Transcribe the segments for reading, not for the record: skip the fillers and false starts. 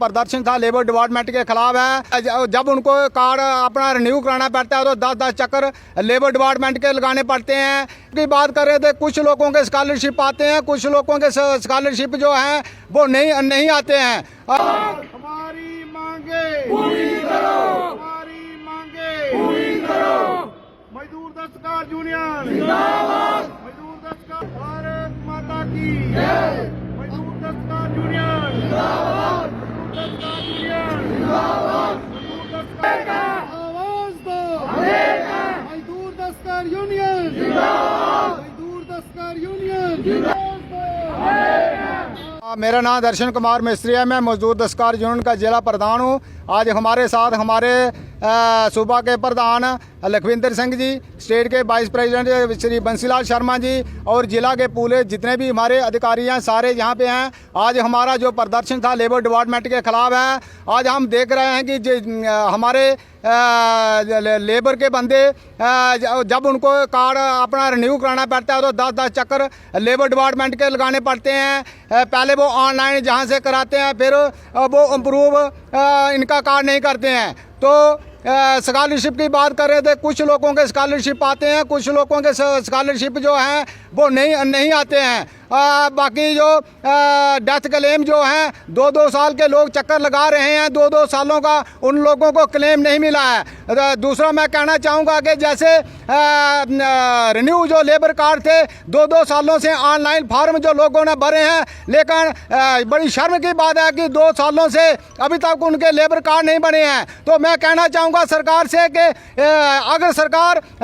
प्रदर्शन था labour department के खिलाफ है। जब उनको कार्ड अपना रिन्यू कराना पड़ता है तो 10-10 चक्कर लेबर डिपार्टमेंट के लगाने पड़ते हैं। की बात कर रहे थे, कुछ लोगों के स्कॉलरशिप आते हैं, कुछ लोगों के स्कॉलरशिप जो है वो नहीं आते हैं। हमारी मांगे पूरी करो, हमारी मांगे पूरी करो। मजदूर दस्तकार यूनियन जिंदाबाद, मजदूर दस्तकार भारत माता की जय। मजदूर दस्तकार यूनियन जिंदाबाद, मजदूर दस्तकार यूनियन जिंदाबाद, मजदूर दस्तकार आवाज दो, मजदूर दस्तकार यूनियन जिंदाबाद, मजदूर दस्तकार यूनियन जिंदाबाद। मेरा नाम दर्शन कुमार मिस्त्री है, मैं मजदूर दस्तकार यूनियन का जिला प्रधान हूँ। आज हमारे साथ हमारे सूबा के प्रधान लखविंदर सिंह जी, स्टेट के वाइस प्रेसिडेंट श्री बंसीलाल शर्मा जी और जिला के पूरे जितने भी हमारे अधिकारी हैं सारे यहाँ पे हैं। आज हमारा जो प्रदर्शन था लेबर डिपार्टमेंट के खिलाफ है। आज हम देख रहे हैं कि हमारे लेबर के बंदे जब उनको कार्ड अपना रिन्यू कराना पड़ता है तो 10-10 चक्कर लेबर डिपार्टमेंट के लगाने पड़ते हैं। पहले वो ऑनलाइन जहाँ से कराते हैं, फिर वो इम्प्रूव इनका कार्ड नहीं करते हैं। तो स्कॉलरशिप की बात कर रहे थे, कुछ लोगों के स्कॉलरशिप आते हैं, कुछ लोगों के स्कॉलरशिप जो हैं वो नहीं आते हैं। बाकी जो डेथ क्लेम जो हैं 2-2 साल के लोग चक्कर लगा रहे हैं, 2-2 सालों का उन लोगों को क्लेम नहीं मिला है। दूसरा मैं कहना चाहूँगा कि जैसे रिन्यू जो लेबर कार्ड थे 2-2 सालों से ऑनलाइन फार्म जो लोगों ने भरे हैं, लेकिन बड़ी शर्म की बात है कि 2 सालों से अभी तक उनके लेबर कार्ड नहीं बने हैं। तो मैं कहना चाहूँगा सरकार से कि अगर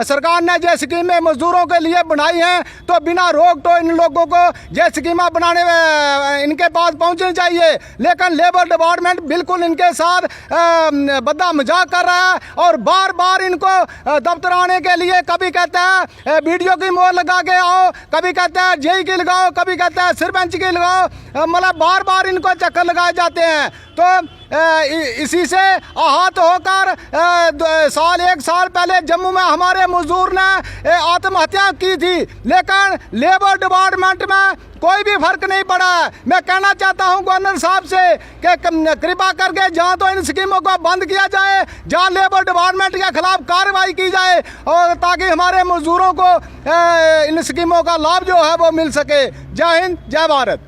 सरकार ने जो स्कीमें मजदूरों के लिए बनाई हैं तो बिना रोक टोक इन लोगों को ये स्कीमा बनाने में इनके पास पहुंचनी चाहिए। लेकिन लेबर डिपार्टमेंट बिल्कुल इनके साथ बद्दा मजाक कर रहा है और बार बार इनको दफ्तर आने के लिए कभी कहता है वीडियो की मोहर लगा के आओ, कभी कहता है जेई की लगाओ, कभी कहता है सरपंच की लगाओ, मतलब बार बार इनको चक्कर लगाए जाते हैं। तो इसी से आहत होकर 1 साल पहले जम्मू में हमारे मजदूर ने आत्महत्या की थी, लेकिन लेबर डिपार्टमेंट में कोई भी फर्क नहीं पड़ा है। मैं कहना चाहता हूं गवर्नर साहब से कि कृपा करके जहां तो इन स्कीमों को बंद किया जाए, जहां लेबर डिपार्टमेंट के खिलाफ कार्रवाई की जाए और ताकि हमारे मजदूरों को इन स्कीमों का लाभ जो है वो मिल सके। जय हिंद, जय भारत।